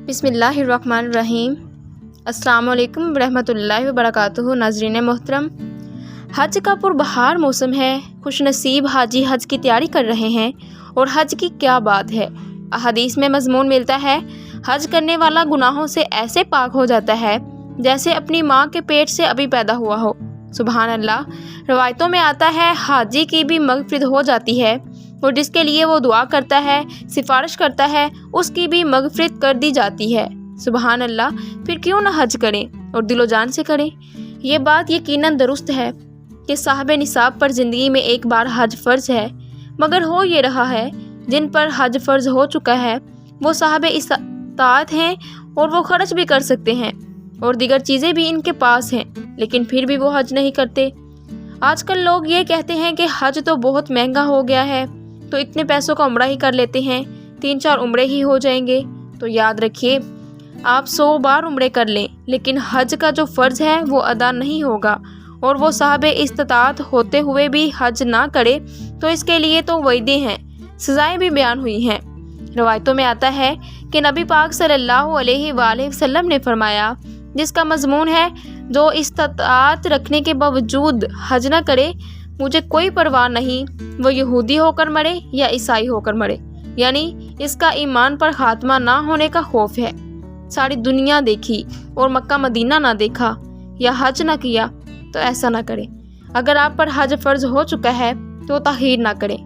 بسم اللہ الرحمن الرحیم۔ السلام علیکم ورحمۃ وبرکاتہ۔ ناظرین محترم، حج کا پربہار موسم ہے۔ خوش نصیب حاجی حج کی تیاری کر رہے ہیں، اور حج کی کیا بات ہے۔ احادیث میں مضمون ملتا ہے، حج کرنے والا گناہوں سے ایسے پاک ہو جاتا ہے جیسے اپنی ماں کے پیٹ سے ابھی پیدا ہوا ہو۔ سبحان اللہ۔ روایتوں میں آتا ہے، حاجی کی بھی مغفرت ہو جاتی ہے، اور جس کے لیے وہ دعا کرتا ہے، سفارش کرتا ہے، اس کی بھی مغفرت کر دی جاتی ہے۔ سبحان اللہ۔ پھر کیوں نہ حج کریں، اور دل و جان سے کریں۔ یہ بات یقیناً درست ہے کہ صاحب نصاب پر زندگی میں ایک بار حج فرض ہے، مگر ہو یہ رہا ہے، جن پر حج فرض ہو چکا ہے وہ صاحب استطاعت ہیں، اور وہ خرچ بھی کر سکتے ہیں، اور دیگر چیزیں بھی ان کے پاس ہیں، لیکن پھر بھی وہ حج نہیں کرتے۔ آج کل لوگ یہ کہتے ہیں کہ حج تو بہت مہنگا ہو گیا ہے، تو اتنے پیسوں کا عمرہ ہی کر لیتے ہیں، 3-4 عمرے ہی ہو جائیں گے۔ تو یاد رکھیے، آپ 100 بار عمرے کر لیں، لیکن حج کا جو فرض ہے وہ ادا نہیں ہوگا، اور وہ صاحب استطاعت ہوتے ہوئے بھی حج نہ کرے تو اس کے لیے تو وعدے ہیں، سزائیں بھی بیان ہوئی ہیں۔ روایتوں میں آتا ہے کہ نبی پاک صلی اللہ علیہ وآلہ وسلم نے فرمایا، جس کا مضمون ہے، جو استطاعت رکھنے کے باوجود حج نہ کرے، مجھے کوئی پرواہ نہیں، وہ یہودی ہو کر مرے یا عیسائی ہو کر مرے، یعنی اس کا ایمان پر خاتمہ نہ ہونے کا خوف ہے۔ ساری دنیا دیکھی اور مکہ مدینہ نہ دیکھا یا حج نہ کیا تو ایسا نہ کرے۔ اگر آپ پر حج فرض ہو چکا ہے تو تاخیر نہ کریں۔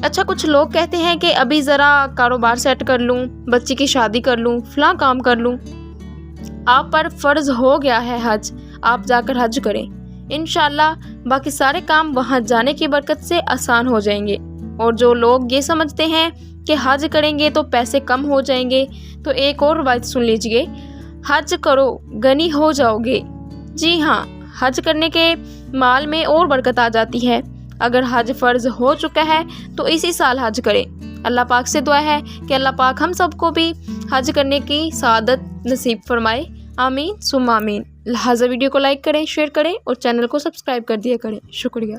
اچھا، کچھ لوگ کہتے ہیں کہ ابھی ذرا کاروبار سیٹ کر لوں، بچی کی شادی کر لوں، فلاں کام کر لوں۔ آپ پر فرض ہو گیا ہے حج، آپ جا کر حج کریں، انشاءاللہ باقی سارے کام وہاں جانے کی برکت سے آسان ہو جائیں گے۔ اور جو لوگ یہ سمجھتے ہیں کہ حج کریں گے تو پیسے کم ہو جائیں گے، تو ایک اور روایت سن لیجئے، حج کرو غنی ہو جاؤ گے۔ جی ہاں، حج کرنے کے مال میں اور برکت آ جاتی ہے۔ اگر حج فرض ہو چکا ہے تو اسی سال حج کریں۔ اللہ پاک سے دعا ہے کہ اللہ پاک ہم سب کو بھی حج کرنے کی سعادت نصیب فرمائے۔ آمین ثم آمین۔ لہٰذا ویڈیو کو لائک کریں، شیئر کریں، اور چینل کو سبسکرائب کر دیا کریں۔ شکریہ۔